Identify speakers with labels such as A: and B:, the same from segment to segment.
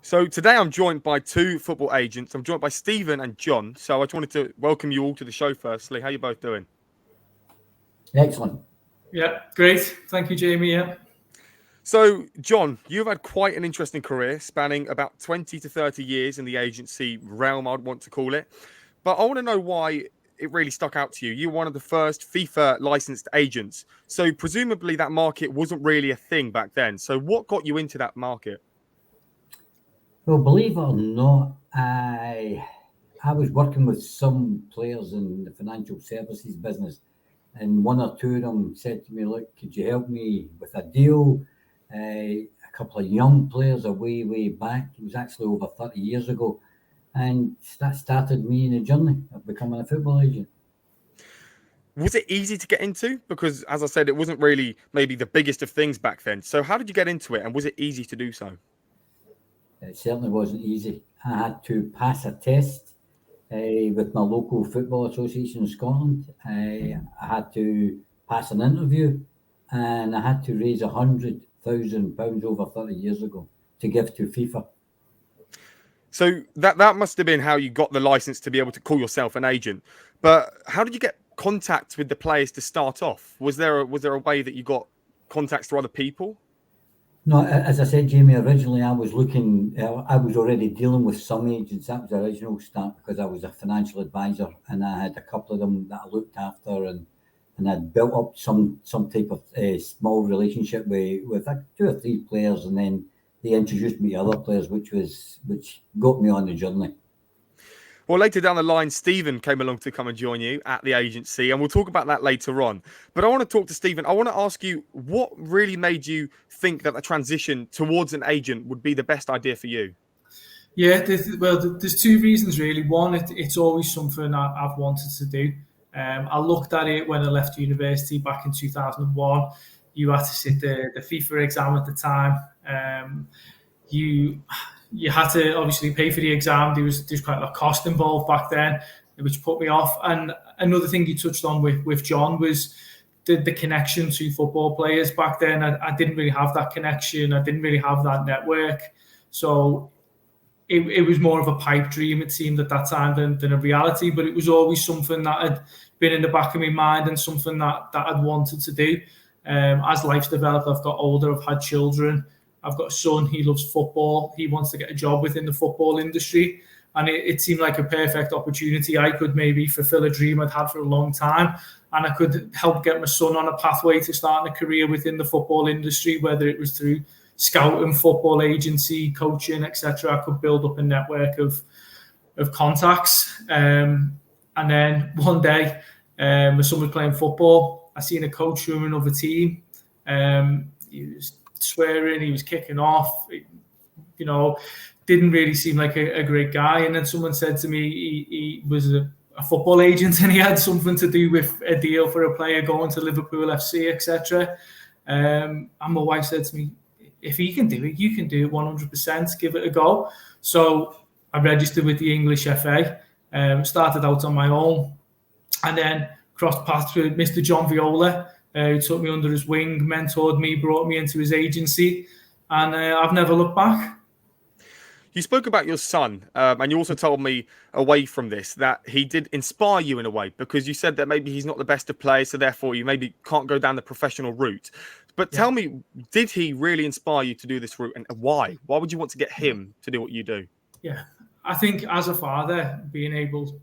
A: So today I'm joined by two football agents. I'm joined by Steven and John. So I just wanted to welcome you all to the show firstly. How are you both doing?
B: Excellent.
C: Yeah, great. Thank you, Jamie. Yeah.
A: So, John, you've had quite an interesting career spanning about 20 to 30 years in the agency realm, I'd want to call it. But I want to know why it really stuck out to you. You're one of the first FIFA licensed agents. So, presumably, that market wasn't really a thing back then. So, what got you into that market?
B: Well, believe it or not, I was working with some players in the financial services business, and one or two of them said to me, "Look, could you help me with a deal?" A couple of young players way back. It was actually over 30 years ago, and that started me in a journey of becoming a football agent.
A: Was it easy to get into? Because, as I said, it wasn't really maybe the biggest of things back then. So, how did you get into it, and was it easy to do so?
B: It certainly wasn't easy. I had to pass a test with my local football association in Scotland. I had to pass an interview, and I had to raise £100,000 over 30 years ago to give to FIFA.
A: So that must have been how you got the license to be able to call yourself an agent. But how did you get contact with the players to start off? Was there a way that you got contacts to other people?
B: No, as I said, Jamie, originally I was already dealing with some agents. That was the original start because I was a financial advisor and I had a couple of them that I looked after and I'd built up some type of small relationship with two or three players, and then they introduced me to other players, which got me on the journey.
A: Well, later down the line, Steven came along to come and join you at the agency, and we'll talk about that later on. But I want to talk to Steven. I want to ask you, what really made you think that the transition towards an agent would be the best idea for you?
C: Yeah, there's two reasons really. One, it's always something I've wanted to do. I looked at it when I left university back in 2001. You had to sit the FIFA exam at the time. You had to obviously pay for the exam. There's quite a lot of cost involved back then, which put me off. And another thing you touched on with John was the connection to football players back then. I didn't really have that connection. I didn't really have that network. So it was more of a pipe dream, it seemed at that time, than a reality. But it was always something that had been in the back of my mind and something that I'd wanted to do. As life's developed, I've got older, I've had children. I've got a son, he loves football. He wants to get a job within the football industry. And it seemed like a perfect opportunity. I could maybe fulfill a dream I'd had for a long time. And I could help get my son on a pathway to starting a career within the football industry, whether it was through scouting, football agency, coaching, etc. I could build up a network of contacts. And then one day, my son was playing football. I seen a coach from another team. He was swearing, he was kicking off, didn't really seem like a great guy. And then someone said to me he was a football agent and he had something to do with a deal for a player going to Liverpool FC, etc. And my wife said to me, if he can do it, you can do it 100%, give it a go. So I registered with the English FA, started out on my own, and then crossed paths with Mr. John Viola, who took me under his wing, mentored me, brought me into his agency, and I've never looked back.
A: You spoke about your son, and you also told me away from this that he did inspire you in a way, because you said that maybe he's not the best of players, so therefore you maybe can't go down the professional route. But tell me, did he really inspire you to do this route, and why? Why would you want to get him to do what you do?
C: Yeah, I think as a father, being able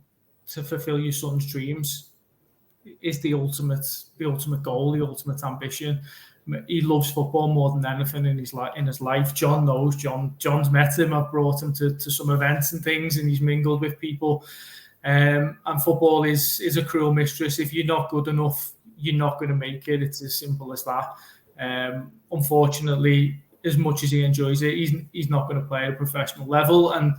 C: to fulfill your son's dreams is the ultimate goal, the ultimate ambition. He loves football more than anything in his life. John knows. John's met him. I've brought him to some events and things, and he's mingled with people. And football is a cruel mistress. If you're not good enough, you're not going to make it. It's as simple as that. Unfortunately, as much as he enjoys it, he's not going to play at a professional level, and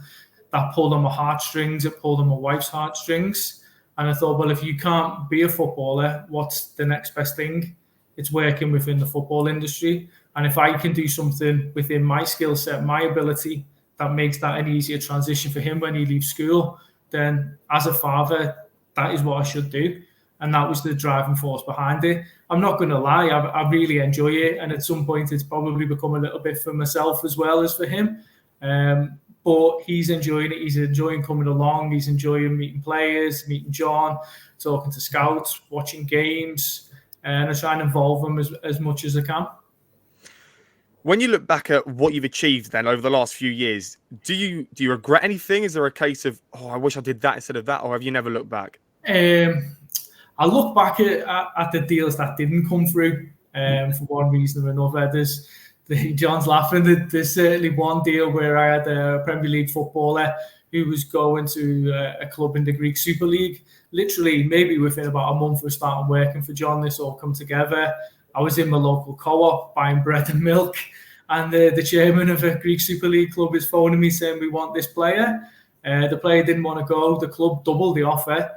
C: that pulled on my heartstrings. It pulled on my wife's heartstrings. And I thought, well, if you can't be a footballer, what's the next best thing? It's working within the football industry. And if I can do something within my skill set, my ability, that makes that an easier transition for him when he leaves school, then as a father, that is what I should do. And that was the driving force behind it. I'm not going to lie, I really enjoy it. And at some point, it's probably become a little bit for myself as well as for him. But he's enjoying it. He's enjoying coming along. He's enjoying meeting players, meeting John, talking to scouts, watching games, and I try and involve him as much as I can.
A: When you look back at what you've achieved then over the last few years, do you regret anything? Is there a case of, oh, I wish I did that instead of that, or have you never looked back?
C: I look back at the deals that didn't come through for one reason or another. John's laughing. There's certainly one deal where I had a Premier League footballer who was going to a club in the Greek Super League. Literally, maybe within about a month of starting working for John, this all come together. I was in my local co-op buying bread and milk, and the chairman of a Greek Super League club is phoning me saying, we want this player. The player didn't want to go. The club doubled the offer.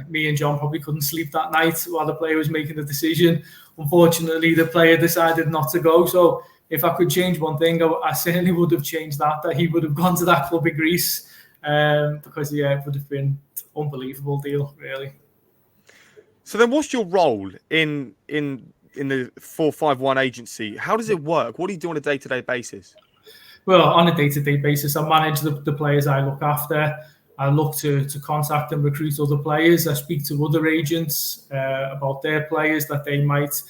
C: Me and John probably couldn't sleep that night while the player was making the decision. Unfortunately, the player decided not to go. So if I could change one thing, I certainly would have changed that he would have gone to that club in Greece, because, it would have been an unbelievable deal, really.
A: So then what's your role in the 451 agency? How does it work? What do you do on a day-to-day basis?
C: Well, on a day-to-day basis, I manage the players I look after. I look to contact and recruit other players. I speak to other agents about their players that they might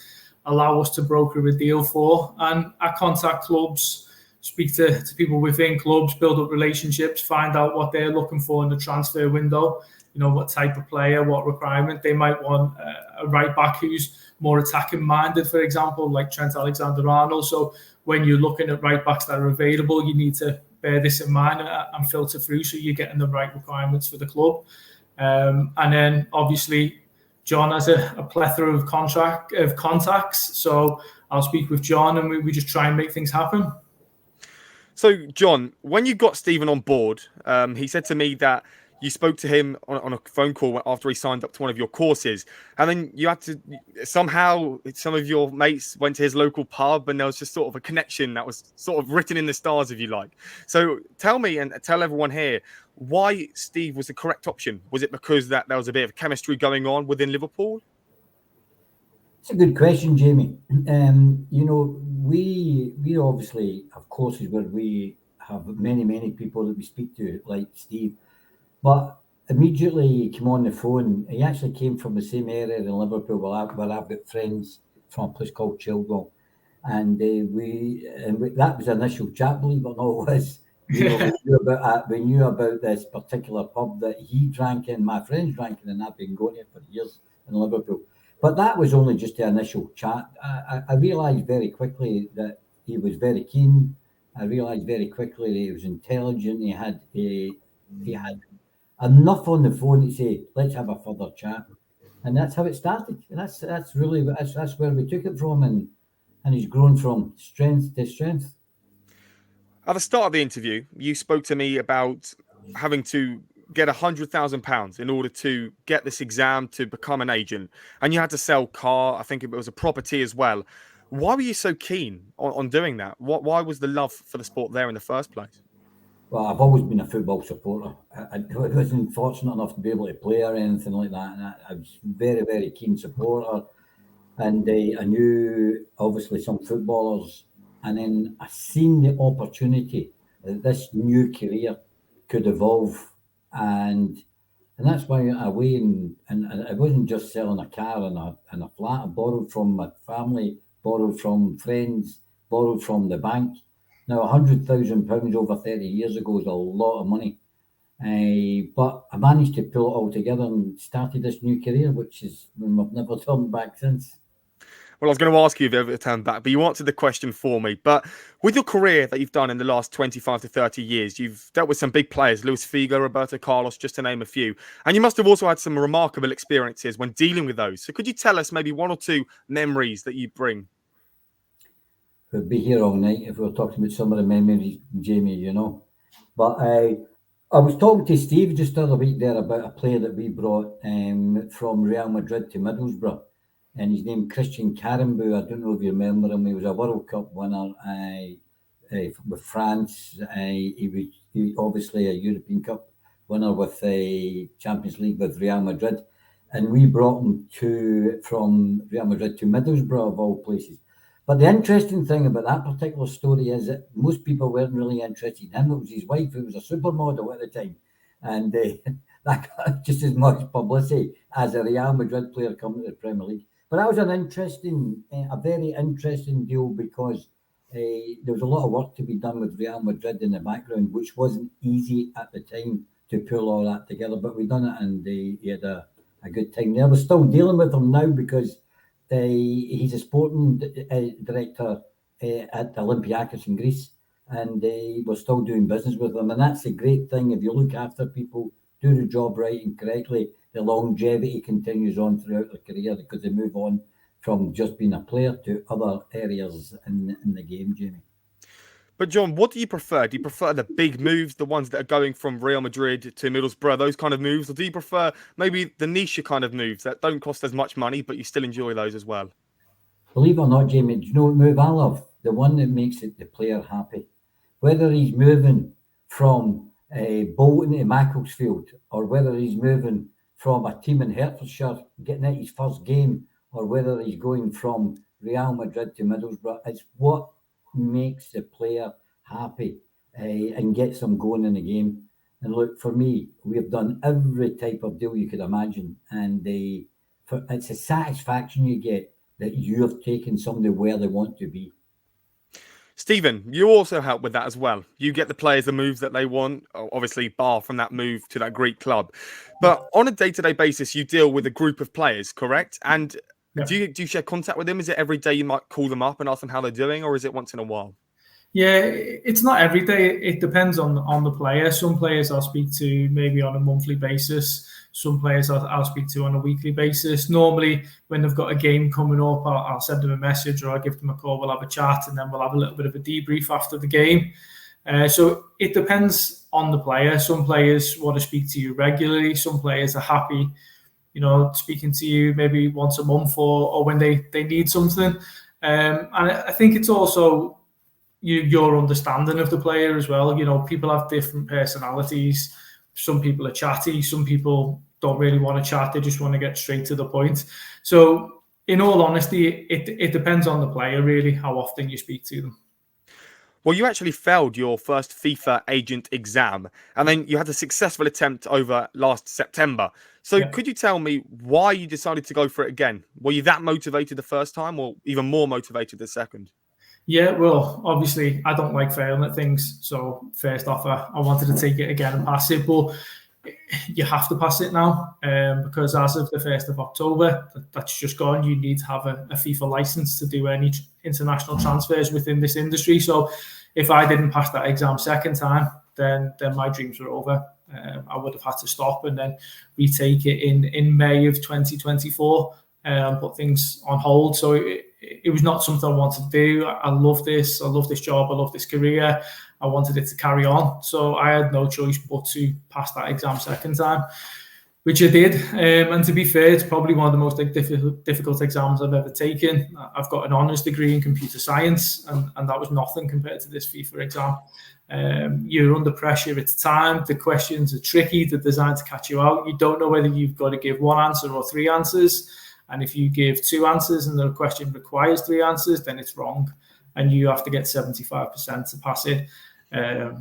C: allow us to broker a deal for. And I contact clubs, speak to people within clubs, build up relationships, find out what they're looking for in the transfer window. You know, what type of player, what requirement. They might want a right back who's more attacking minded, for example, like Trent Alexander-Arnold. So when you're looking at right backs that are available, you need to bear this in mind and filter through so you're getting the right requirements for the club. And then obviously John has a plethora of contacts. So I'll speak with John and we just try and make things happen.
A: So John, when you got Steven on board, he said to me that you spoke to him on a phone call after he signed up to one of your courses. And then you had to, somehow, some of your mates went to his local pub and there was just sort of a connection that was sort of written in the stars, if you like. So tell me and tell everyone here why Steve was the correct option. Was it because that there was a bit of chemistry going on within Liverpool?
B: It's a good question, Jamie. You know, we obviously have courses where we have many people that we speak to, like Steve. But immediately he came on the phone. He actually came from the same area in Liverpool where I've got friends from a place called Chilwell. And that was the initial chat, believe it or not, was, you know, we knew about this particular pub that he drank in, my friends drank in, and I've been going here for years in Liverpool. But that was only just the initial chat. I realised very quickly that he was very keen. I realised very quickly that he was intelligent. He had enough on the phone to say, let's have a further chat. And that's how it started. And that's where we took it from, and he's grown from strength to strength.
A: At the start of the interview, you spoke to me about having to get £100,000 in order to get this exam to become an agent. And you had to sell car. I think it was a property as well. Why were you so keen on doing that? Why was the love for the sport there in the first place?
B: Well, I've always been a football supporter. I wasn't fortunate enough to be able to play or anything like that. And I was very keen supporter. And I knew, obviously, some footballers. And then I seen the opportunity that this new career could evolve. And that's why I went, and it wasn't just selling a car and a flat. I borrowed from my family, borrowed from friends, borrowed from the bank. Now, £100,000 over 30 years ago is a lot of money. But I managed to pull it all together and started this new career, which is, I've never turned back since.
A: Well, I was going to ask you if you ever turned back, but you answered the question for me. But with your career that you've done in the last 25 to 30 years, you've dealt with some big players, Luis Figo, Roberto Carlos, just to name a few. And you must have also had some remarkable experiences when dealing with those. So could you tell us maybe one or two memories that you bring?
B: We'd be here all night if we were talking about some of the memories, Jamie, you know. But I was talking to Steve just the other week there about a player that we brought from Real Madrid to Middlesbrough. And his name, Christian Carambou. I don't know if you remember him. He was a World Cup winner with France. He was obviously a European Cup winner with the Champions League with Real Madrid. And we brought him from Real Madrid to Middlesbrough, of all places. But the interesting thing about that particular story is that most people weren't really interested in him. It was his wife, who was a supermodel at the time. And that got just as much publicity as a Real Madrid player coming to the Premier League. But that was a very interesting deal, because there was a lot of work to be done with Real Madrid in the background, which wasn't easy at the time to pull all that together. But we done it, and he had a good time there. We're still dealing with him now, because he's a sporting director at Olympiakos in Greece, and we're still doing business with him. And that's a great thing. If you look after people, do the job right and correctly, the longevity continues on throughout their career, because they move on from just being a player to other areas in the game, Jamie.
A: But John, what do you prefer? Do you prefer the big moves, the ones that are going from Real Madrid to Middlesbrough, those kind of moves? Or do you prefer maybe the niche kind of moves that don't cost as much money, but you still enjoy those as well?
B: Believe it or not, Jamie, do you know what move I love? The one that makes the player happy. Whether he's moving from Bolton to Macclesfield, or whether he's moving from a team in Hertfordshire, getting out his first game, or whether he's going from Real Madrid to Middlesbrough, it's what makes the player happy and gets them going in the game. And look, for me, we have done every type of deal you could imagine, and it's a satisfaction you get that you have taken somebody where they want to be.
A: Stephen, you also help with that as well. You get the players the moves that they want, obviously bar from that move to that Greek club. But on a day-to-day basis, you deal with a group of players, correct? And do you share contact with them? Is it every day you might call them up and ask them how they're doing, or is it once in a while?
C: Yeah, it's not every day. It depends on the player. Some players I'll speak to maybe on a monthly basis. Some players I'll speak to on a weekly basis. Normally, when they've got a game coming up, I'll send them a message, or I'll give them a call. We'll have a chat, and then we'll have a little bit of a debrief after the game. So it depends on the player. Some players want to speak to you regularly. Some players are happy, speaking to you maybe once a month or when they need something. And I think it's also your understanding of the player as well. People have different personalities. Some people are chatty. Some people don't really want to chat. They just want to get straight to the point. So in all honesty, it depends on the player, really, how often you speak to them.
A: Well, you actually failed your first FIFA agent exam, and then you had a successful attempt over last September. So could you tell me why you decided to go for it again? Were you that motivated the first time, or even more motivated the second?
C: Yeah, well, obviously, I don't like failing at things. So first off, I wanted to take it again and pass it. But you have to pass it now, because as of the 1st of October, that's just gone. You need to have a FIFA license to do any international transfers within this industry. So if I didn't pass that exam second time, then my dreams were over. I would have had to stop and then retake it in May of 2024 and put things on hold. So it was not something I wanted to do. I love this. I love this job. I love this career. I wanted it to carry on. So I had no choice but to pass that exam second time, which I did. And to be fair, it's probably one of the most difficult exams I've ever taken. I've got an honours degree in computer science, and that was nothing compared to this FIFA exam. You're under pressure. It's time. The questions are tricky. They're designed to catch you out. You don't know whether you've got to give one answer or three answers. And if you give two answers and the question requires three answers, then it's wrong. And you have to get 75% to pass it.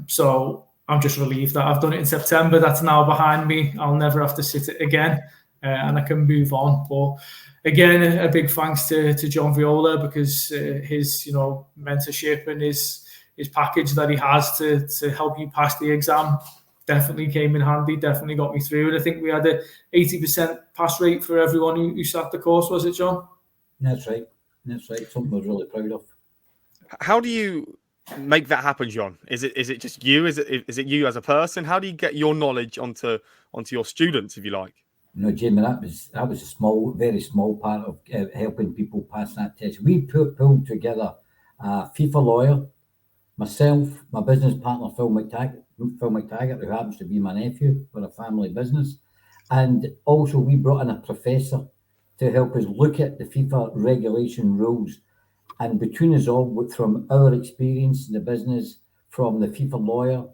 C: So I'm just relieved that I've done it in September. That's now behind me. I'll never have to sit it again, and I can move on. But again, a big thanks to John Viola, because his mentorship and his package that he has to help you pass the exam definitely came in handy, definitely got me through. And I think we had a 80% pass rate for everyone who sat the course, was it, John?
B: That's right. Something I was really proud of.
A: How do you make that happen, John? Is it just you? Is it you as a person? How do you get your knowledge onto your students, if you like?
B: Jamie, that was a very small part of helping people pass that test. We pulled together a FIFA lawyer, myself, my business partner Phil McTaggart, who happens to be my nephew, for a family business, and also we brought in a professor to help us look at the FIFA regulation rules. And between us all, from our experience in the business, from the FIFA lawyer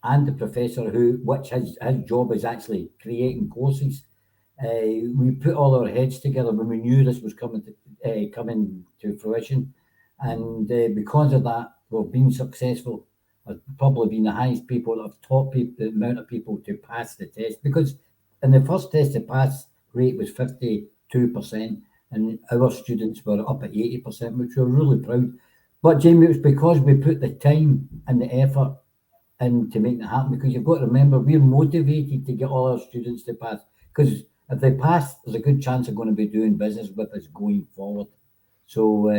B: and the professor, which his job is actually creating courses, we put all our heads together when we knew this was coming to fruition. And because of that, we've been successful. I've probably been the highest people that have taught people, the amount of people to pass the test. Because in the first test, the pass rate was 52%, and our students were up at 80%, which we're really proud. But Jamie, it was because we put the time and the effort in to make that happen. Because you've got to remember, we're motivated to get all our students to pass. Because if they pass, there's a good chance they're going to be doing business with us going forward. So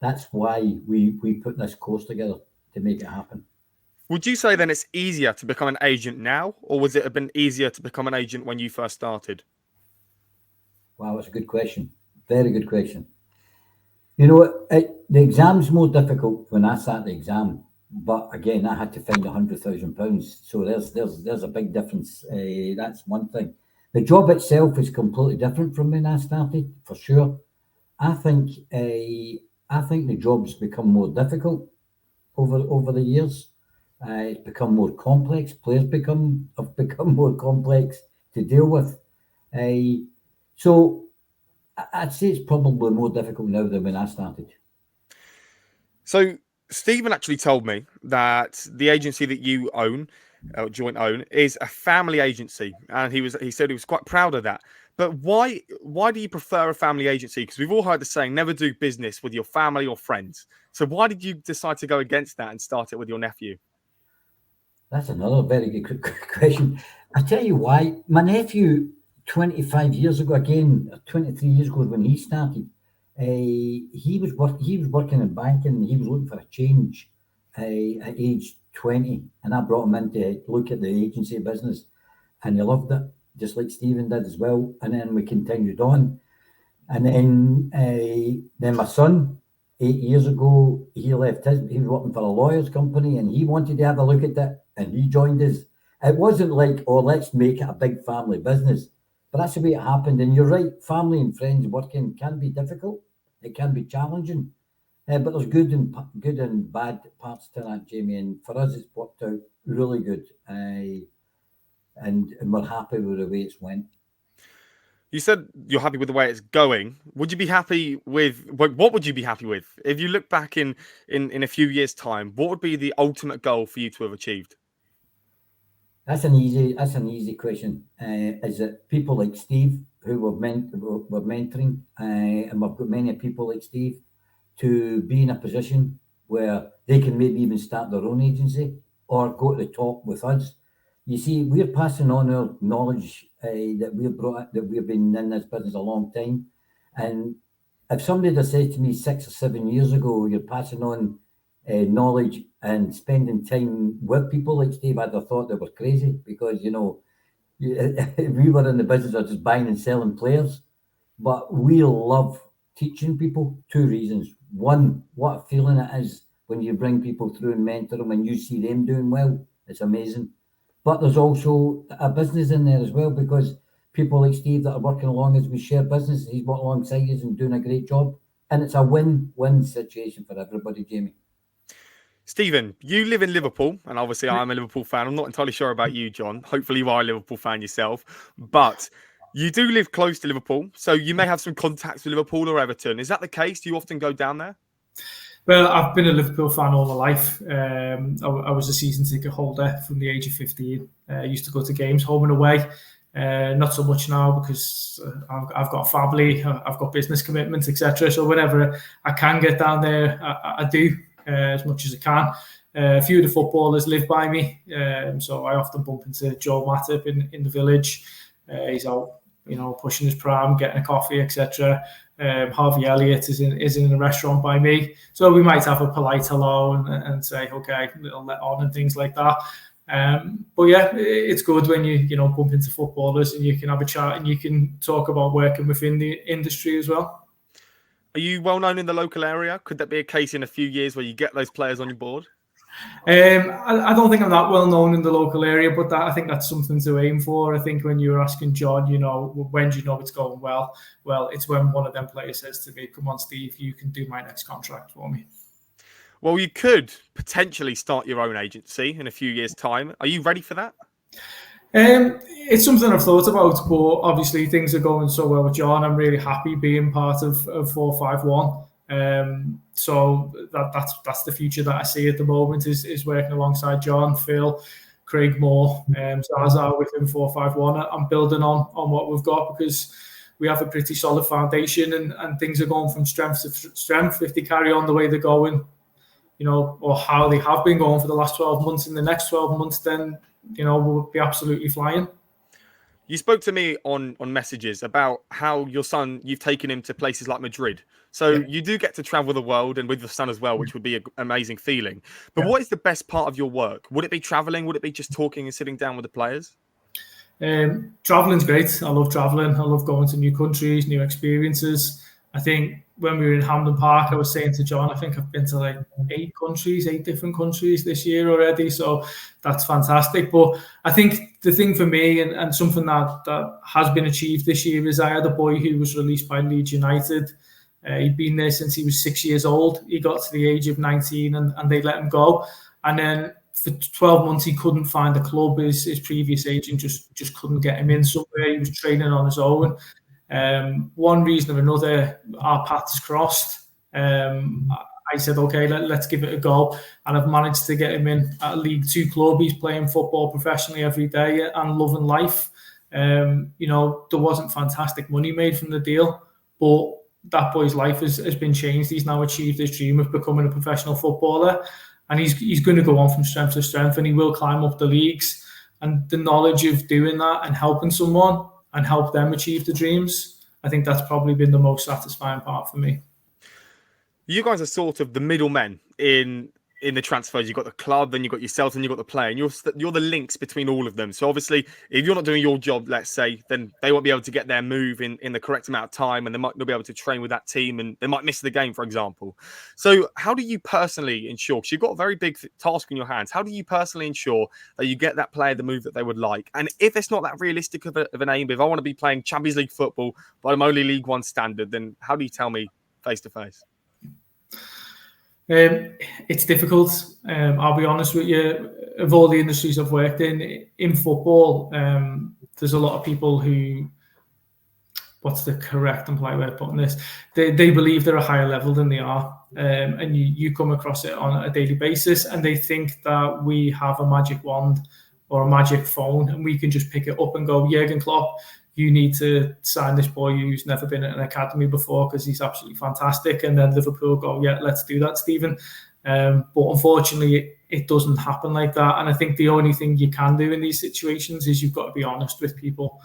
B: that's why we put this course together to make it happen.
A: Would you say then it's easier to become an agent now, or was it have been easier to become an agent when you first started?
B: Wow, that's a good question. Very good question. You know, the exam's more difficult when I sat the exam, but again, I had to find £100,000. So there's a big difference. That's one thing. The job itself is completely different from when I started, for sure. I think the job's become more difficult over the years. It's become more complex. Players have become more complex to deal with. So I'd say it's probably more difficult now than when I started.
A: So Stephen actually told me that the agency that you own, joint own, is a family agency, and he said he was quite proud of that. But why do you prefer a family agency? Because we've all heard the saying, never do business with your family or friends. So why did you decide to go against that and start it with your nephew?
B: That's another very good question. I tell you why. My nephew, 25 years ago, again, 23 years ago when he started, he was working in banking, and he was looking for a change at age 20. And I brought him in to look at the agency business, and he loved it, just like Stephen did as well. And then we continued on. And then my son, 8 years ago, he left he was working for a lawyer's company, and he wanted to have a look at it, and he joined us. It wasn't like, oh, let's make it a big family business. But that's the way it happened. And you're right, family and friends working can be difficult. It can be challenging. But there's good and bad parts to that, Jamie. And for us, it's worked out really good. And we're happy with the way it's went.
A: You said you're happy with the way it's going. Would you be happy with what would you be happy with if you look back in a few years' time? What would be the ultimate goal for you to have achieved?
B: That's an easy question. Is it people like Steve who we're mentoring, and we've got many people like Steve to be in a position where they can maybe even start their own agency or go to the top with us. You see, we're passing on our knowledge that we've been in this business a long time. And if somebody had said to me 6 or 7 years ago, you're passing on knowledge and spending time with people like Steve, I'd have thought they were crazy, because, you know, we were in the business of just buying and selling players. But we love teaching people. 2 reasons. One, what a feeling it is when you bring people through and mentor them and you see them doing well. It's amazing. But there's also a business in there as well, because people like Steve that are working along as we share business, he's working alongside us and doing a great job. And it's a win-win situation for everybody, Jamie.
A: Stephen, you live in Liverpool, and obviously I'm a Liverpool fan. I'm not entirely sure about you, John. Hopefully you are a Liverpool fan yourself. But you do live close to Liverpool, so you may have some contacts with Liverpool or Everton. Is that the case? Do you often go down there?
C: Well, I've been a Liverpool fan all my life. I was a season ticket holder from the age of 15. I used to go to games home and away. Not so much now, because I've got a family, I've got business commitments, etc. So whenever I can get down there, I do, as much as I can. A few of the footballers live by me, so I often bump into Joe Matip in the village. He's out, pushing his pram, getting a coffee, etc. Harvey Elliott is in a restaurant by me, so we might have a polite hello and say okay, a little let on and things like that. But yeah, it's good when you bump into footballers and you can have a chat and you can talk about working within the industry as well.
A: Are you well known in the local area? Could that be a case in a few years where you get those players on your board?
C: I don't think I'm that well known in the local area, but I think that's something to aim for. I think when you were asking John, when do you know it's going well? Well, it's when one of them players says to me, "Come on, Steve, you can do my next contract for me."
A: Well, you could potentially start your own agency in a few years' time. Are you ready for that?
C: It's something I've thought about, but obviously things are going so well with John. I'm really happy being part of 451. So that's the future that I see at the moment is working alongside John, Phil, Craig Moore, Zaza with him 4-5-1 and building on what we've got, because we have a pretty solid foundation and things are going from strength to strength. If they carry on the way they're going, or how they have been going for the last 12 months, in the next 12 months, then, we'll be absolutely flying.
A: You spoke to me on messages about how your son, you've taken him to places like Madrid. So you do get to travel the world, and with your son as well, which would be an amazing feeling. But what is the best part of your work? Would it be traveling? Would it be just talking and sitting down with the players?
C: Traveling's great. I love traveling. I love going to new countries, new experiences. I think when we were in Hampden Park, I was saying to John, I think I've been to like 8 different countries this year already. So that's fantastic. But I think the thing for me and something that has been achieved this year is I had a boy who was released by Leeds United. He'd been there since he was 6 years old. He got to the age of 19 and they let him go. And then for 12 months, he couldn't find a club. His previous agent just couldn't get him in somewhere. He was training on his own. One reason or another, our paths crossed. I said, okay, let's give it a go. And I've managed to get him in at a League Two club. He's playing football professionally every day and loving life. There wasn't fantastic money made from the deal, but that boy's life has been changed. He's now achieved his dream of becoming a professional footballer. And he's going to go on from strength to strength, and he will climb up the leagues. And the knowledge of doing that and helping someone and help them achieve the dreams, I think that's probably been the most satisfying part for me.
A: You guys are sort of the middlemen in the transfers. You've got the club, then you've got yourself, and you've got the player, and you're the links between all of them. So obviously, if you're not doing your job, let's say, then they won't be able to get their move in the correct amount of time, and they might not be able to train with that team, and they might miss the game, for example. So how do you personally ensure, because you've got a very big task in your hands, how do you personally ensure that you get that player the move that they would like? And if it's not that realistic of an aim, if I want to be playing Champions League football, but I'm only League One standard, then how do you tell me face to face?
C: It's difficult. I'll be honest with you. Of all the industries I've worked in football, there's a lot of people who, what's the correct and polite way of putting this? They believe they're a higher level than they are, and you come across it on a daily basis, and they think that we have a magic wand or a magic phone, and we can just pick it up and go, Jurgen Klopp, you need to sign this boy who's never been at an academy before because he's absolutely fantastic. And then Liverpool go, yeah, let's do that, Steven. But unfortunately, it doesn't happen like that. And I think the only thing you can do in these situations is you've got to be honest with people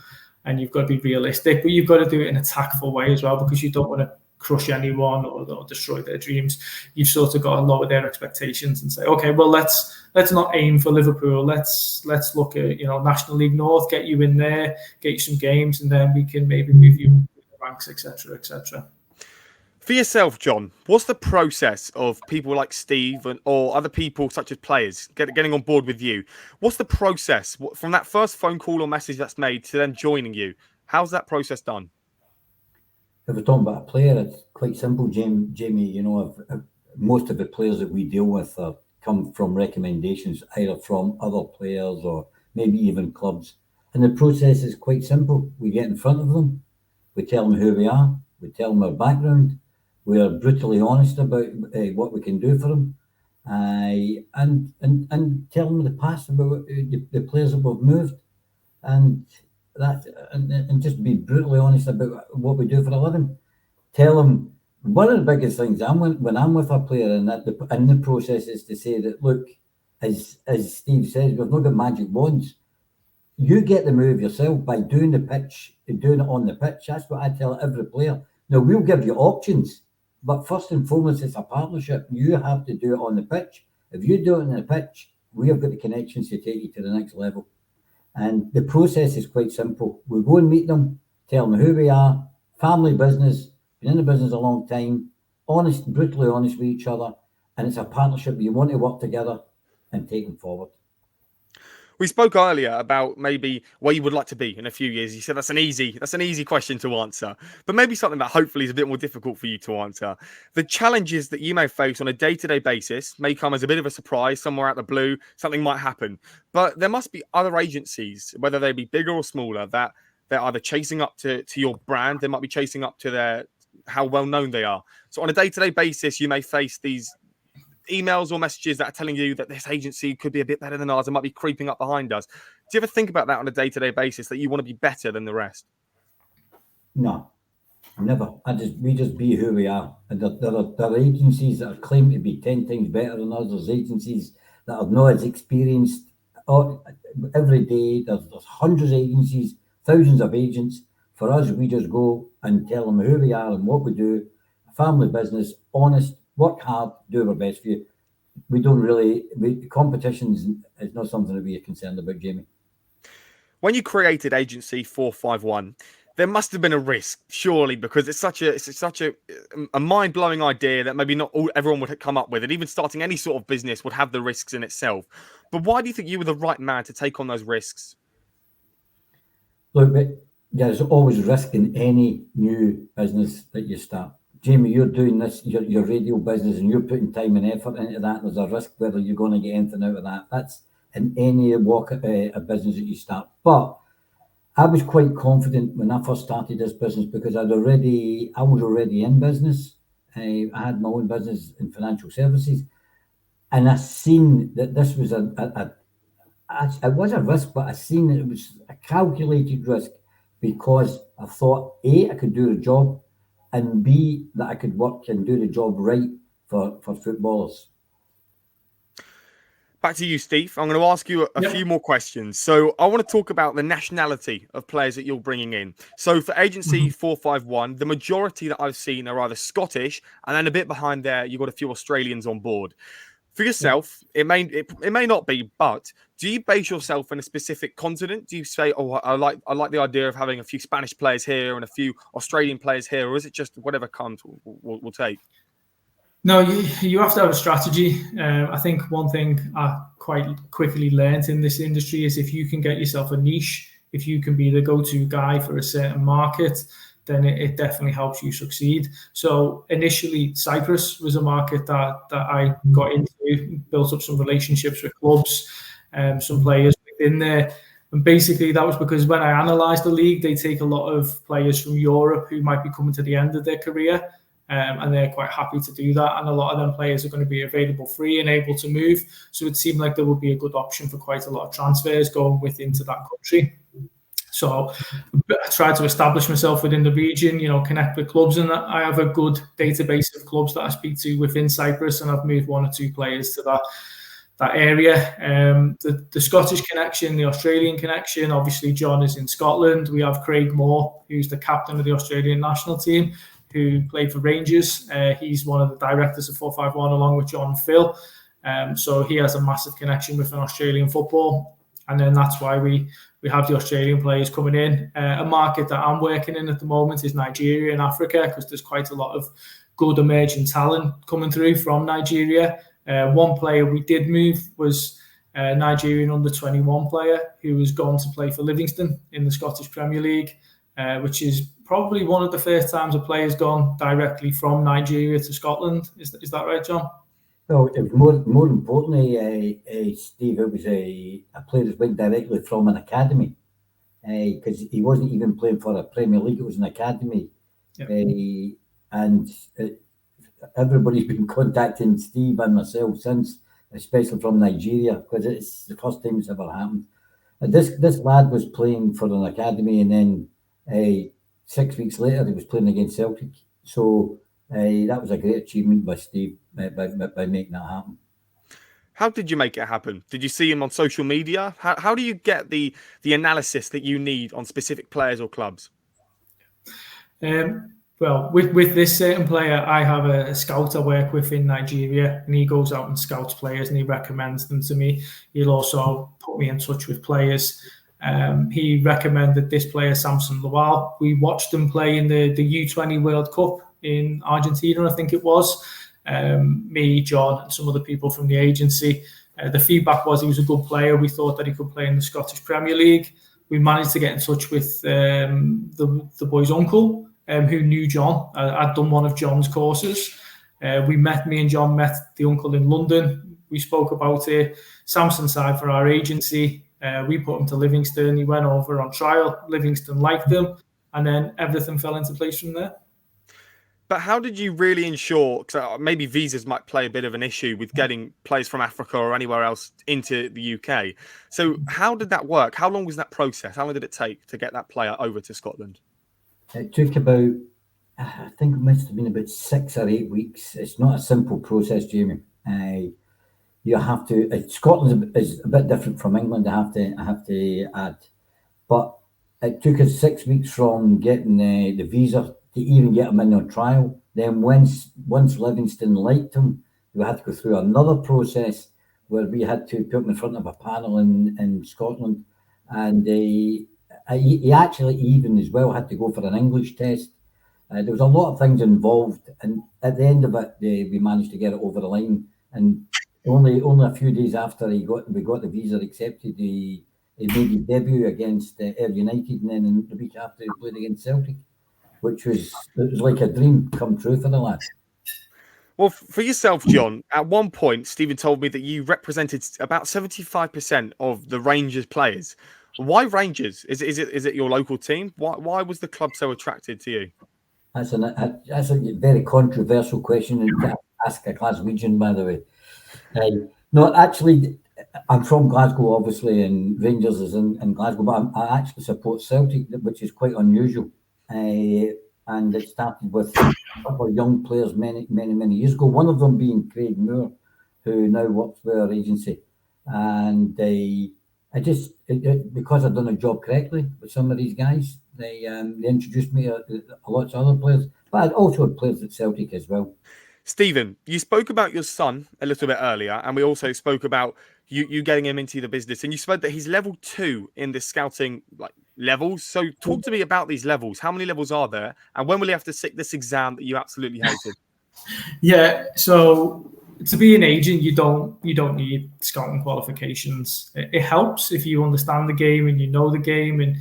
C: and you've got to be realistic. But you've got to do it in a tactful way as well, because you don't want to crush anyone or destroy their dreams. You've sort of got to lower their expectations and say, okay, well, let's not aim for Liverpool. Let's look at National League North, get you in there, get you some games, and then we can maybe move you in the ranks, etc., etc.
A: For yourself, John, what's the process of people like Steve or other people such as players getting on board with you? What's the process from that first phone call or message that's made to them joining you? How's that process done?
B: If we're talking about a player, it's quite simple, Jamie. Most of the players that we deal with come from recommendations, either from other players or maybe even clubs. And the process is quite simple. We get in front of them, we tell them who we are, we tell them our background, we are brutally honest about what we can do for them, and tell them the past about the players that we've moved, and just be brutally honest about what we do for a living. Tell them one of the biggest things when I'm with a player in the process is to say that, look, as Steve says, we've not got magic wands. You get the move yourself by doing it on the pitch. That's what I tell every player. Now, we'll give you options, but first and foremost, it's a partnership. You have to do it on the pitch. If you do it on the pitch, we have got the connections to take you to the next level. And the process is quite simple. We go and meet them, tell them who we are, family business, been in the business a long time, honest, brutally honest with each other, and it's a partnership. You want to work together and take them forward.
A: We spoke earlier about maybe where you would like to be in a few years. You said that's an easy question to answer, but maybe something that hopefully is a bit more difficult for you to answer. The challenges that you may face on a day-to-day basis may come as a bit of a surprise, somewhere out the blue, something might happen. But there must be other agencies, whether they be bigger or smaller, that they're either chasing up to your brand, they might be chasing up to how well known they are. So on a day-to-day basis, you may face these emails or messages that are telling you that this agency could be a bit better than ours and might be creeping up behind us. Do you ever think about that on a day-to-day basis, that you want to be better than the rest?
B: No, never. We just be who we are. And there are agencies that are claiming to be 10 times better than us. There's agencies that are not as experienced. Every day, there's hundreds of agencies, thousands of agents. For us, we just go and tell them who we are and what we do. Family business, honest, work hard, do our best for you. We don't really, competition is not something that we are concerned about, Jamie.
A: When you created Agency 451, there must have been a risk, surely, because it's such a mind-blowing idea that maybe not everyone would come up with. And even starting any sort of business would have the risks in itself. But why do you think you were the right man to take on those risks?
B: Look, there's always risk in any new business that you start. Jamie, you're doing this, your radio business, and you're putting time and effort into that. There's a risk whether you're going to get anything out of that. That's in any walk of a business that you start. But I was quite confident when I first started this business because I was already in business. I had my own business in financial services, and I seen that this was it was a risk, but I seen that it was a calculated risk because I thought A, I could do the job, and B, that I could work and do the job right for footballers.
A: Back to you, Steve. I'm going to ask you a few more questions. So I want to talk about the nationality of players that you're bringing in. So for Agency 451, the majority that I've seen are either Scottish, and then a bit behind there, you've got a few Australians on board. For yourself, it may not be, but do you base yourself in a specific continent? Do you say, oh, I like the idea of having a few Spanish players here and a few Australian players here, or is it just whatever comes we'll take?
C: No, you have to have a strategy. I think one thing I quite quickly learned in this industry is if you can get yourself a niche, if you can be the go-to guy for a certain market, then it definitely helps you succeed. So initially, Cyprus was a market that I got into, built up some relationships with clubs, some players within there. And basically, that was because when I analysed the league, they take a lot of players from Europe who might be coming to the end of their career. And they're quite happy to do that. And a lot of them players are going to be available free and able to move. So it seemed like there would be a good option for quite a lot of transfers going into that country. So I tried to establish myself within the region, connect with clubs. And I have a good database of clubs that I speak to within Cyprus. And I've moved one or two players to that area. The Scottish connection, the Australian connection, obviously John is in Scotland. We have Craig Moore, who's the captain of the Australian national team, who played for Rangers. He's one of the directors of 451 along with John and Phil. So he has a massive connection with an Australian football. And then that's why we have the Australian players coming in. A market that I'm working in at the moment is Nigeria and Africa, because there's quite a lot of good emerging talent coming through from Nigeria. One player we did move was a Nigerian under-21 player who has gone to play for Livingston in the Scottish Premier League, which is probably one of the first times a player's gone directly from Nigeria to Scotland. Is that right, John?
B: Well, it was more importantly, Steve, it was a player that went directly from an academy, because he wasn't even playing for a Premier League. It was an academy. Yep. And everybody's been contacting Steve and myself since, especially from Nigeria, because it's the first time it's ever happened. This lad was playing for an academy, and then 6 weeks later he was playing against Celtic. So that was a great achievement by Steve by making that happen.
A: How did you make it happen? Did you see him on social media? How do you get the analysis that you need on specific players or clubs?
C: Well, with this certain player, I have a scout I work with in Nigeria, and he goes out and scouts players and he recommends them to me. He'll also put me in touch with players. He recommended this player, Samson Lawal. We watched him play in the U20 World Cup in Argentina, I think it was. Me, John, and some other people from the agency. The feedback was he was a good player. We thought that he could play in the Scottish Premier League. We managed to get in touch with the boy's uncle, who knew John. I'd done one of John's courses. Me and John met the uncle in London. We spoke about it. Samson signed for our agency. We put him to Livingston. He went over on trial. Livingston liked him. And then everything fell into place from there.
A: But how did you really ensure, because maybe visas might play a bit of an issue with getting players from Africa or anywhere else into the UK. So how did that work? How long was that process? How long did it take to get that player over to Scotland?
B: It took about, I think it must have been about 6 or 8 weeks. It's not a simple process, Jamie. You have to, Scotland is a bit different from England, I have to add. But it took us 6 weeks from getting the visa to even get him in on trial. Then once Livingston liked him, we had to go through another process where we had to put him in front of a panel in Scotland. And he actually even as well had to go for an English test. There was a lot of things involved. And at the end of it, we managed to get it over the line. And only a few days after we got the visa accepted, he made his debut against Ayr United, and then the week after he played against Celtic, which was like a dream come true for the lad.
A: Well, for yourself, John, at one point, Stephen told me that you represented about 75% of the Rangers players. Why Rangers? Is it your local team? Why was the club so attracted to you?
B: That's a very controversial question to ask a Glaswegian, by the way. No, actually, I'm from Glasgow, obviously, and Rangers is in Glasgow, but I actually support Celtic, which is quite unusual. And it started with a couple of young players many years ago. One of them being Craig Moore, who now works with our agency. And because I've done a job correctly with some of these guys, they introduced me a lot of other players, but I also had players at Celtic as well.
A: Stephen, you spoke about your son a little bit earlier, and we also spoke about you getting him into the business, and you said that he's level 2 in the scouting levels. So talk to me about these levels. How many levels are there, and when will he have to sit this exam that you absolutely hated?
C: Yeah, so to be an agent, you don't need scouting qualifications. It helps if you understand the game and you know the game, and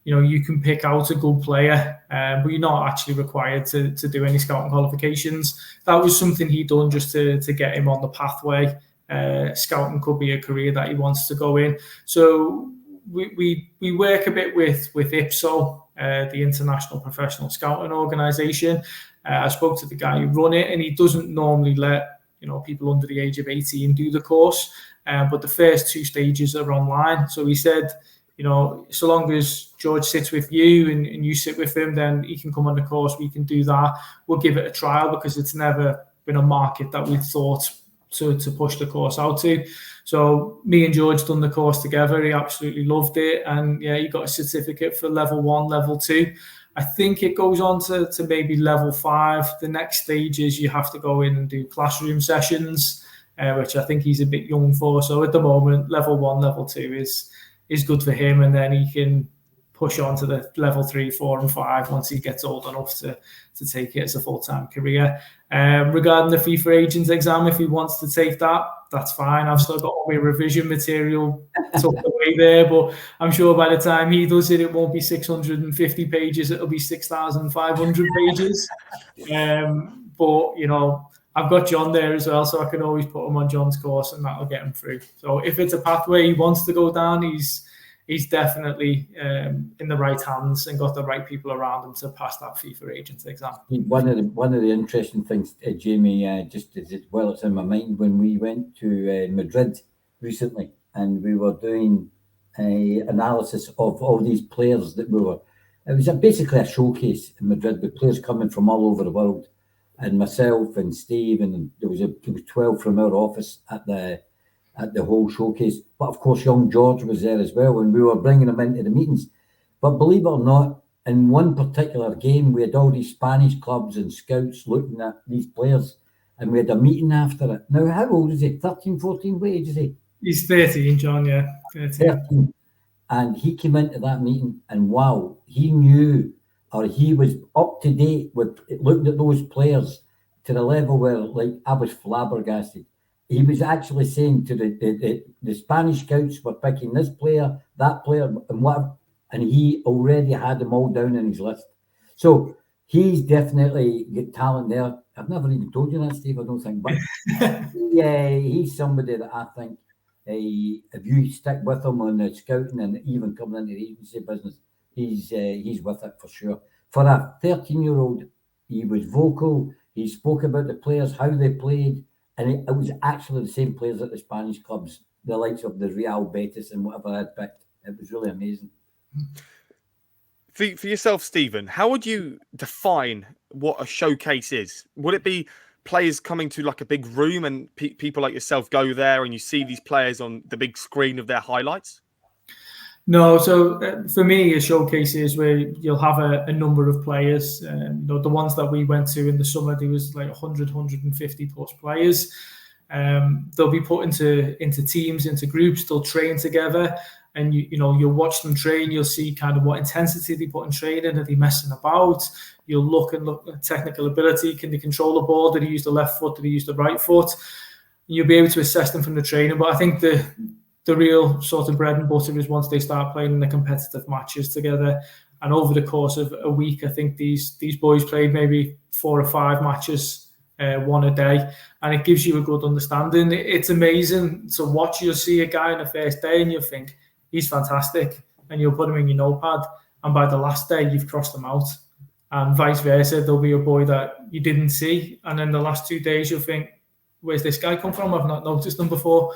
C: you can pick out a good player, but you're not actually required to do any scouting qualifications. That was something he'd done just to get him on the pathway. Scouting could be a career that he wants to go in. So we work a bit with IPSO, the International Professional Scouting Organisation. I spoke to the guy who run it, and he doesn't normally let people under the age of 18 do the course, but the first 2 stages are online. So he said, so long as George sits with you and you sit with him, then he can come on the course. We can do that. We'll give it a trial because it's never been a market that we thought to push the course out to. So me and George done the course together. He absolutely loved it. And yeah, he got a certificate for level 1, level 2. I think it goes on to maybe level 5. The next stage is you have to go in and do classroom sessions, which I think he's a bit young for. So at the moment, level 1, level 2 is good for him, and then he can push on to the level 3, 4, and 5 once he gets old enough to take it as a full-time career. Regarding the FIFA agent exam, if he wants to take that, that's fine. I've still got all my revision material tucked away there, but I'm sure by the time he does it, it won't be 650 pages, it'll be 6,500 pages. But I've got John there as well, so I can always put him on John's course and that'll get him through. So if it's a pathway he wants to go down, he's definitely in the right hands and got the right people around him to pass that FIFA agent exam.
B: One of the interesting things, Jamie, just as well, it's in my mind, when we went to Madrid recently and we were doing an analysis of all these players that it was basically a showcase in Madrid with players coming from all over the world. And myself and Steve, and there was 12 from our office at the whole showcase. But of course, young George was there as well, and we were bringing him into the meetings. But believe it or not, in one particular game, we had all these Spanish clubs and scouts looking at these players, and we had a meeting after it. Now, how old is he? 13, 14? What age is he?
C: He's 13, John, yeah.
B: 13. And he came into that meeting, and wow, he knew, or he was up to date with looking at those players to the level where, I was flabbergasted. He was actually saying to the Spanish scouts were picking this player, that player, and whatever, and he already had them all down on his list. So he's definitely got talent there. I've never even told you that, Steve, I don't think, but he's somebody that I think if you stick with him on the scouting and even coming into the agency business, he's with it for sure. For a 13-year-old, he was vocal. He spoke about the players, how they played, and it was actually the same players at the Spanish clubs, the likes of the Real Betis and whatever I had picked. It was really amazing.
A: For yourself, Stephen, how would you define what a showcase is? Would it be players coming to like a big room and people like yourself go there and you see these players on the big screen of their highlights?
C: No, so for me, a showcase is where you'll have a number of players. The ones that we went to in the summer, there was like 100, 150 plus players. They'll be put into teams, into groups. They'll train together, and you'll watch them train. You'll see kind of what intensity they put in training. Are they messing about? You'll look at technical ability. Can they control the ball? Did they use the left foot? Did they use the right foot? You'll be able to assess them from the training. But I think the real sort of bread and butter is once they start playing in the competitive matches together. And over the course of a week, I think these boys played maybe 4 or 5 matches, one a day, and it gives you a good understanding. It's amazing to watch. You'll see a guy on the first day and you'll think, he's fantastic, and you'll put him in your notepad, and by the last day, you've crossed him out. And vice versa, there'll be a boy that you didn't see, and then the last 2 days, you'll think, where's this guy come from? I've not noticed him before.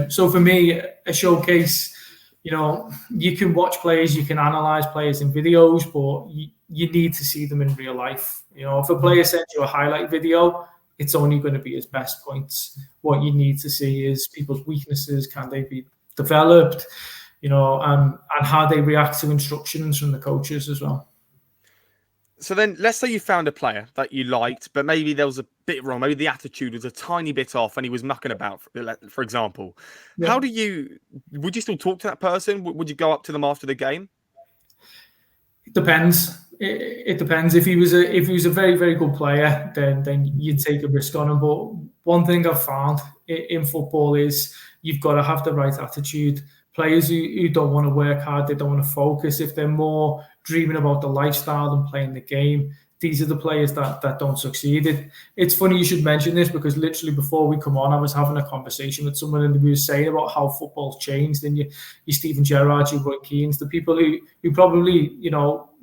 C: So for me, a showcase, you can watch players, you can analyse players in videos, but you need to see them in real life. If a player sends you a highlight video, it's only going to be his best points. What you need to see is people's weaknesses. Can they be developed? And how they react to instructions from the coaches as well.
A: So then, let's say you found a player that you liked, but maybe there was a bit wrong. Maybe the attitude was a tiny bit off and he was mucking about, for example. Yeah. Would you still talk to that person? Would you go up to them after the game?
C: It depends. It depends. If he was a very, very good player, then you'd take a risk on him. But one thing I've found in football is you've got to have the right attitude. Players who don't want to work hard, they don't want to focus. If they're more dreaming about the lifestyle than playing the game, these are the players that don't succeed. It's funny you should mention this, because literally before we come on, I was having a conversation with someone and we were saying about how football's changed. And you Steven Gerrard, you Roy Keane's, the people who probably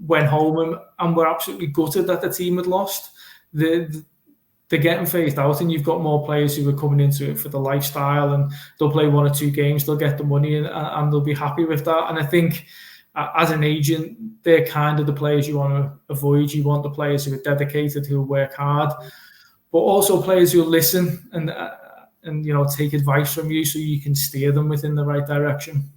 C: went home and were absolutely gutted that the team had lost. They're getting phased out, and you've got more players who are coming into it for the lifestyle, and they'll play 1 or 2 games, they'll get the money, and they'll be happy with that. And I think as an agent, they're kind of the players you want to avoid. You want the players who are dedicated, who work hard, but also players who listen and take advice from you so you can steer them within the right direction.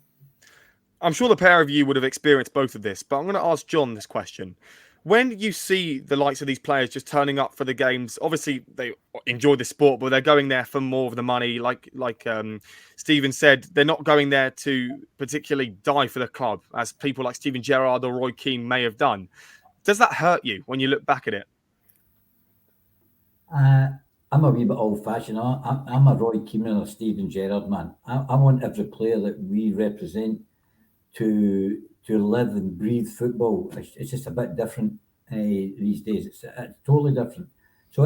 A: I'm sure the pair of you would have experienced both of this, but I'm going to ask John this question. When you see the likes of these players just turning up for the games, obviously they enjoy the sport, but they're going there for more of the money. Like Stephen said, they're not going there to particularly die for the club, as people like Steven Gerrard or Roy Keane may have done. Does that hurt you when you look back at it?
B: I'm a wee bit old-fashioned. I'm a Roy Keane and a Steven Gerrard man. I want every player that we represent to live and breathe football. It's just a bit different these days. It's totally different. So,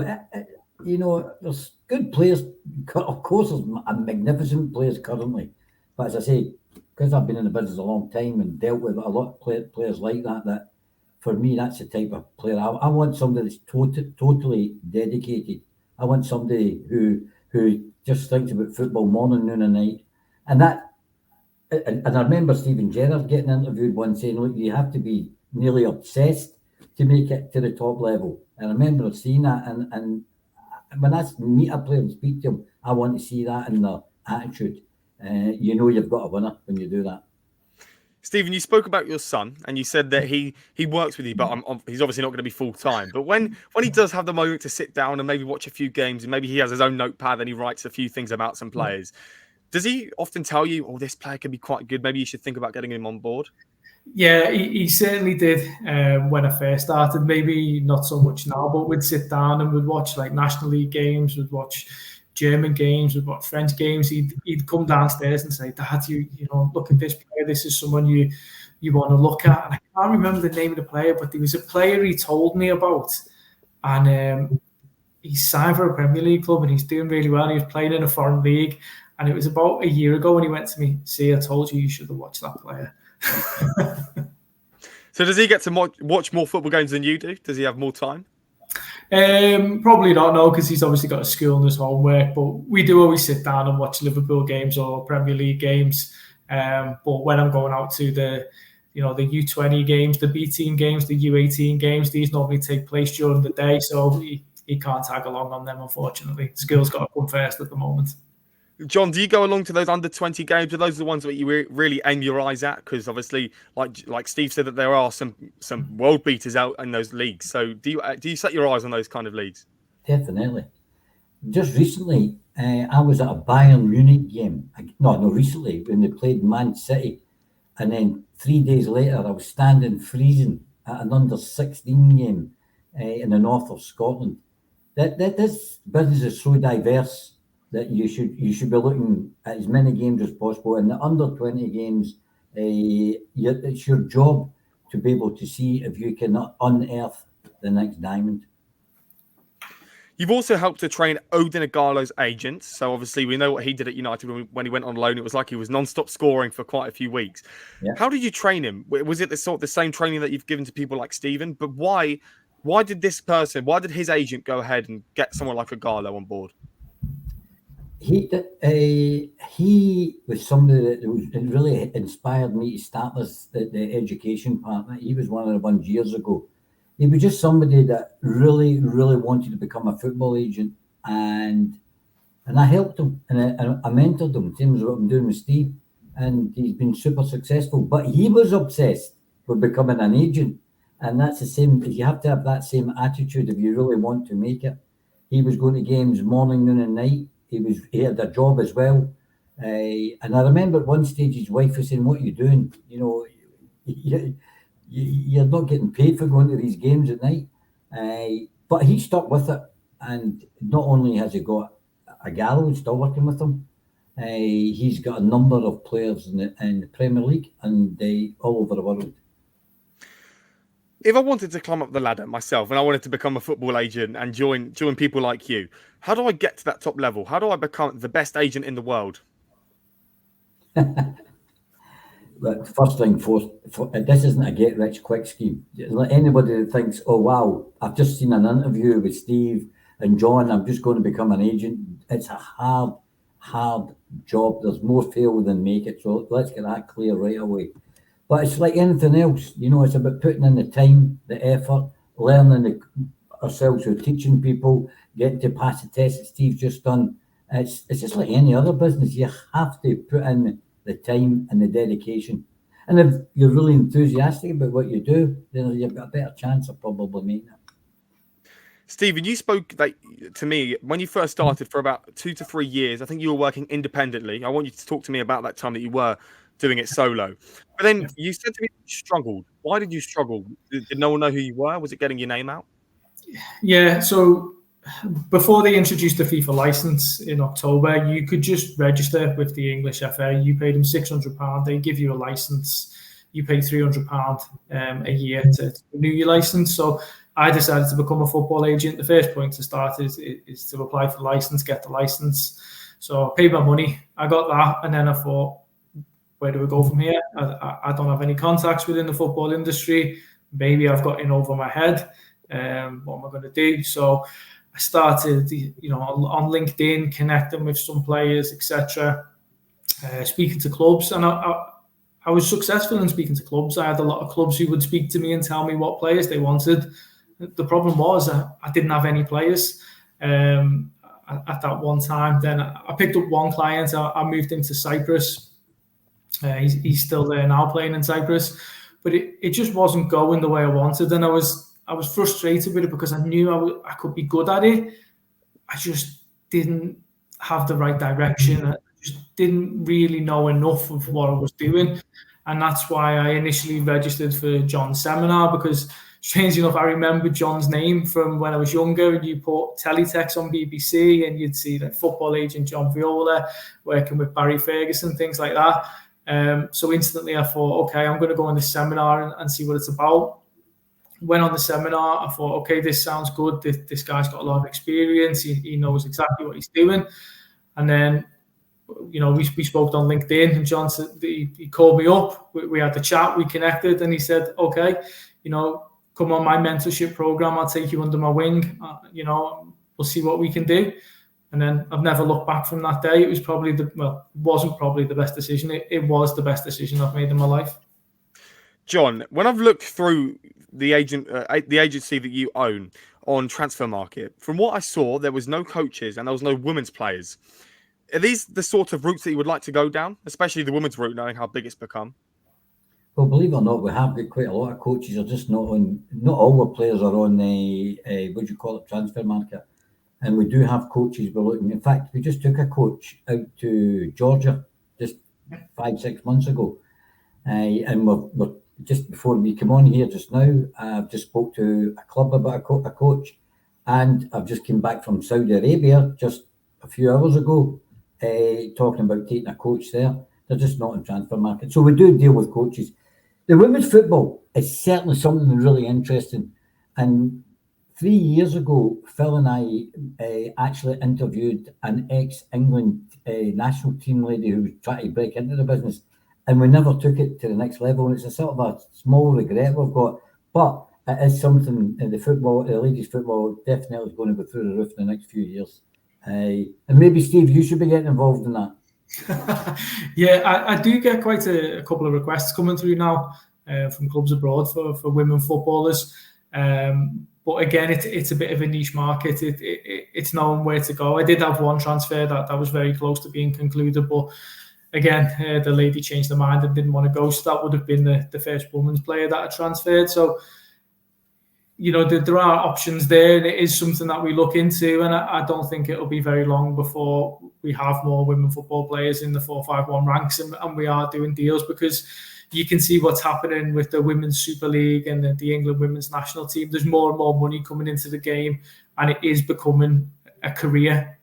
B: there's good players. Of course, there's magnificent players currently. But as I say, because I've been in the business a long time and dealt with a lot of players like that for me, that's the type of player. I want somebody that's totally dedicated. I want somebody who just thinks about football morning, noon and night. And I remember Steven Gerrard getting interviewed once saying, look, you have to be nearly obsessed to make it to the top level. And I remember seeing that. And when I meet a player and speak to him, I want to see that in their attitude. You've got a winner when you do that.
A: Stephen, you spoke about your son and you said that he works with you, but he's obviously not going to be full-time. But when he does have the moment to sit down and maybe watch a few games, and maybe he has his own notepad and he writes a few things about some players, does he often tell you, oh, this player could be quite good, maybe you should think about getting him on board?
C: Yeah, he certainly did when I first started. Maybe not so much now, but we'd sit down and we'd watch like National League games, we'd watch German games, we'd watch French games. He'd come downstairs and say, Dad, you look at this player. This is someone you want to look at. And I can't remember the name of the player, but there was a player he told me about, and he's signed for a Premier League club and he's doing really well. He was playing in a foreign league. And it was about a year ago when he went to me, see, I told you should have watched that player.
A: So does he get to watch more football games than you do? Does he have more time?
C: Probably not, no, because he's obviously got a school and his homework. But we do always sit down and watch Liverpool games or Premier League games. But when I'm going out to the U20 games, the B team games, the U18 games, these normally take place during the day, so he can't tag along on them, unfortunately. School's got to come first at the moment.
A: John, do you go along to those under 20 games? Are those the ones that you really aim your eyes at? Because obviously, like Steve said, that there are some world beaters out in those leagues. So do you set your eyes on those kind of leagues?
B: Definitely. Just recently, I was at a Bayern Munich game. No, recently when they played Man City, and then 3 days later, I was standing freezing at an under 16 game in the north of Scotland. That this business is so diverse that you should be looking at as many games as possible. And the under 20 games, it's your job to be able to see if you can unearth the next diamond.
A: You've also helped to train Odin Igalo's agent. So obviously we know what he did at United when he went on loan. It was like he was non-stop scoring for quite a few weeks. Yeah. How did you train him? Was it the same training that you've given to people like Steven? But why did his agent go ahead and get someone like Igalo on board?
B: He was somebody that really inspired me to start the education part. He was one of the ones years ago. He was just somebody that really, really wanted to become a football agent, and I helped him and I mentored him. Same as what I'm doing with Steve, and he's been super successful. But he was obsessed with becoming an agent, and that's the same. You have to have that same attitude if you really want to make it. He was going to games morning, noon, and night. He had a job as well, and I remember at one stage his wife was saying, "What are you doing? You're not getting paid for going to these games at night." But he stuck with it, and not only has he got Igalo still working with him, he's got a number of players in the Premier League and all over the world.
A: If I wanted to climb up the ladder myself and I wanted to become a football agent and join people like you, how do I get to that top level? How do I become the best agent in the world?
B: But first thing, this isn't a get-rich-quick scheme. Anybody that thinks, "Oh wow, I've just seen an interview with Steve and John, I'm just going to become an agent," it's a hard job. There's more fail than make it. So let's get that clear right away. But it's like anything else, it's about putting in the time, the effort, learning ourselves, teaching people, getting to pass the test that Steve's just done. It's just like any other business. You have to put in the time and the dedication. And if you're really enthusiastic about what you do, then you've got a better chance of probably making it.
A: Stephen, you spoke to me when you first started for about 2 to 3 years. I think you were working independently. I want you to talk to me about that time that you were doing it solo. But then you said to me you struggled. Why did you struggle? Did no one know who you were? Was it getting your name out?
C: Yeah, so before they introduced the FIFA license in October, you could just register with the English FA. You paid them £600. They give you a license. You pay £300 a year to renew your license. So I decided to become a football agent. The first point to start is to apply for the license, get the license. So I paid my money. I got that, and then I thought, where do we go from here? I don't have any contacts within the football industry. Maybe I've got in over my head. What am I going to do? So I started, on LinkedIn, connecting with some players, etc., speaking to clubs, and I was successful in speaking to clubs. I had a lot of clubs who would speak to me and tell me what players they wanted. The problem was I didn't have any players at that one time. Then I picked up one client. I moved into Cyprus. He's still there now, playing in Cyprus, but it just wasn't going the way I wanted, and I was frustrated with it because I knew I could be good at it. I just didn't have the right direction. I just didn't really know enough of what I was doing, and that's why I initially registered for John's seminar, because strange enough, I remember John's name from when I was younger, and you put teletext on BBC and you'd see like football agent John Viola working with Barry Ferguson, things like that. So instantly I thought, okay, I'm going to go on this seminar and see what it's about. Went on the seminar, I thought, okay, this sounds good. This guy's got a lot of experience. He knows exactly what he's doing. And then, we spoke on LinkedIn, and John said, he called me up. We had the chat, we connected, and he said, okay, come on my mentorship program. I'll take you under my wing. We'll see what we can do. And then I've never looked back from that day. It was probably wasn't probably the best decision. It was the best decision I've made in my life.
A: John, when I've looked through the agency that you own on Transfer Market, from what I saw, there was no coaches and there was no women's players. Are these the sort of routes that you would like to go down, especially the women's route, knowing how big it's become?
B: Well, believe it or not, we have got quite a lot of coaches. Are just not on. Not all the players are on the what do you call it, Transfer Market, and we do have coaches. We're looking. In fact, we just took a coach out to Georgia just 5-6 months ago, and we're just before we come on here just now. I've just spoke to a club about a coach, and I've just come back from Saudi Arabia just a few hours ago, talking about taking a coach there. They're just not in Transfer Market, so we do deal with coaches. The women's football is certainly something really interesting. And 3 years ago, Phil and I actually interviewed an ex-England national team lady who was trying to break into the business, and we never took it to the next level. And it's a sort of a small regret we've got, but it is something in the ladies' football, definitely is going to go through the roof in the next few years. And maybe, Steve, you should be getting involved in that.
C: Yeah, I do get quite a couple of requests coming through now from clubs abroad for women footballers. But again, it's a bit of a niche market. It's known where to go. I did have one transfer that was very close to being concluded, but again, the lady changed her mind and didn't want to go. So that would have been the first women's player that I transferred. So, there are options there, and it is something that we look into. And I don't think it'll be very long before we have more women football players in the 4-5-1 ranks, and we are doing deals, because you can see what's happening with the Women's Super League and the England women's national team. There's more and more money coming into the game, and it is becoming a career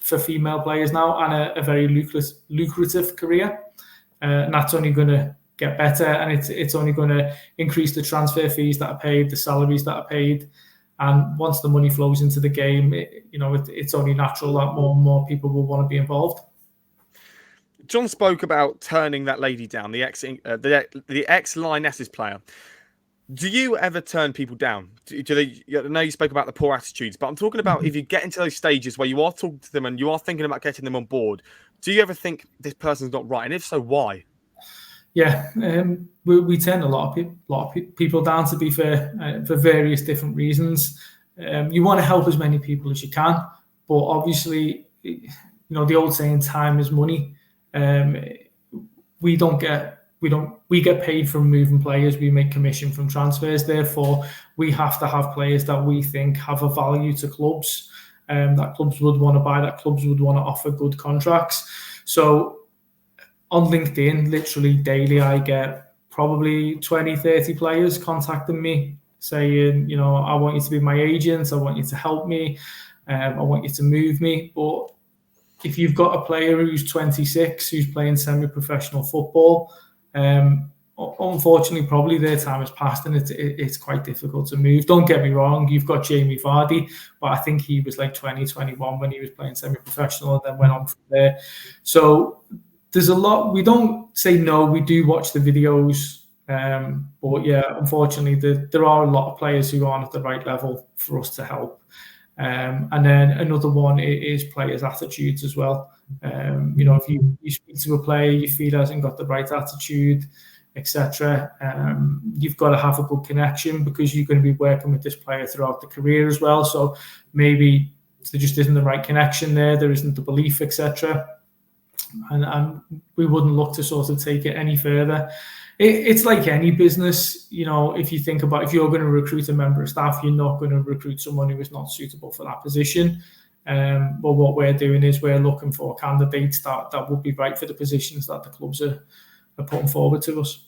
C: for female players now, and a very lucrative career. And that's only going to get better, and it's only going to increase the transfer fees that are paid, the salaries that are paid. And once the money flows into the game, it's only natural that more and more people will want to be involved.
A: John spoke about turning that lady down, the ex-Lionesses player. Do you ever turn people down? Do they? I know you spoke about the poor attitudes, but I'm talking about if you get into those stages where you are talking to them and you are thinking about getting them on board. Do you ever think this person's not right? And if so, why?
C: Yeah, we turn a lot of people down, to be fair, for various different reasons. You want to help as many people as you can, but obviously, the old saying, time is money. We get paid from moving players. We make commission from transfers. Therefore, we have to have players that we think have a value to clubs, that clubs would want to buy, that clubs would want to offer good contracts. So on LinkedIn, literally daily, I get probably 20, 30 players contacting me saying, I want you to be my agent. I want you to help me. I want you to move me. But if you've got a player who's 26, who's playing semi-professional football, unfortunately, probably their time has passed, and it's quite difficult to move. Don't get me wrong, you've got Jamie.Mccreedy, but I think he was like 20, 21 when he was playing semi-professional, and then went on from there. So there's a lot. We don't say no. We do watch the videos. But yeah, unfortunately, there are a lot of players who aren't at the right level for us to help. And then another one is players' attitudes as well. If you speak to a player, you feel hasn't got the right attitude, etc., you've got to have a good connection, because you're going to be working with this player throughout the career as well. So maybe there just isn't the right connection there isn't the belief, etc., and we wouldn't look to sort of take it any further. It's like any business, if you think about, if you're going to recruit a member of staff, you're not going to recruit someone who is not suitable for that position. But what we're doing is we're looking for candidates that would be right for the positions that the clubs are putting forward to us.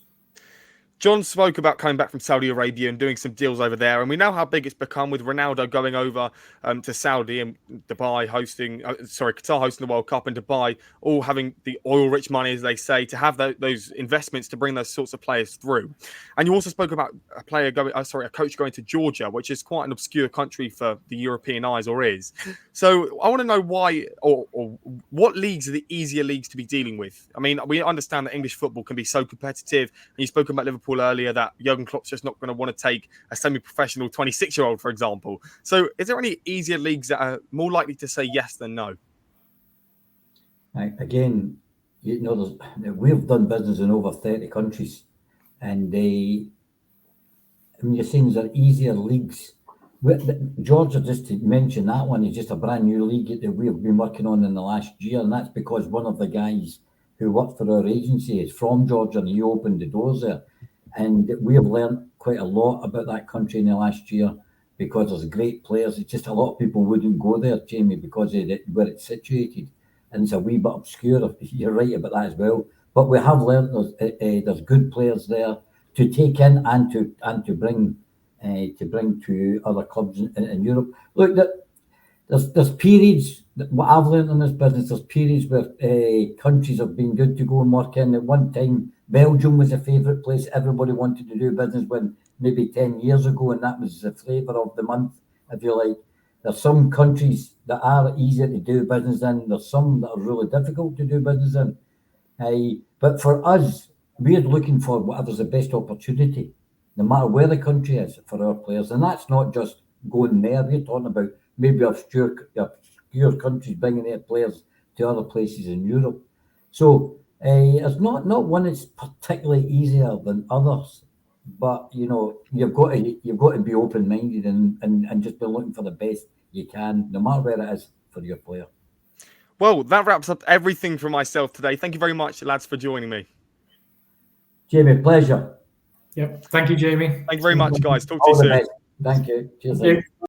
A: John spoke about coming back from Saudi Arabia and doing some deals over there, and we know how big it's become with Ronaldo going over to Saudi and Qatar hosting the World Cup, and Dubai all having the oil-rich money, as they say, to have those investments to bring those sorts of players through. And you also spoke about a coach going to Georgia, which is quite an obscure country for the European eyes, or is. So I want to know why, or what leagues are the easier leagues to be dealing with. I mean, we understand that English football can be so competitive, and you spoke about Liverpool example earlier that Jurgen Klopp's just not going to want to take a semi-professional 26-year-old, for example. So is there any easier leagues that are more likely to say yes than no?
B: Again, we've done business in over 30 countries, and you're saying there are easier leagues. Georgia, just to mention that one, is just a brand new league that we've been working on in the last year, and that's because one of the guys who worked for our agency is from Georgia, and he opened the doors there. And we have learned quite a lot about that country in the last year because there's great players. It's just a lot of people wouldn't go there, Jamie, because of where it's situated. And it's a wee bit obscure. You're right about that as well. But we have learned there's good players there to take in and to bring to other clubs in Europe. Look, there's periods. What I've learned in this business, there's periods where countries have been good to go and work in. At one time, Belgium was a favourite place everybody wanted to do business with, maybe 10 years ago, and that was the flavour of the month, if you like. There's some countries that are easier to do business in. There's some that are really difficult to do business in. But for us, we're looking for whatever's the best opportunity, no matter where the country is, for our players. And that's not just going there. We're talking about maybe obscure countries bringing their players to other places in Europe. So it's not one that's particularly easier than others. But you've got to be open-minded and just be looking for the best you can, no matter where it is, for your player.
A: Well, that wraps up everything from myself today. Thank you very much, lads, for joining me.
B: Jamie, pleasure.
C: Yep. Thank you, Jamie.
A: Thank you very much, guys. Talk to
B: All
A: you
B: the
A: soon.
B: best. Thank you. Cheers.
C: Thank you.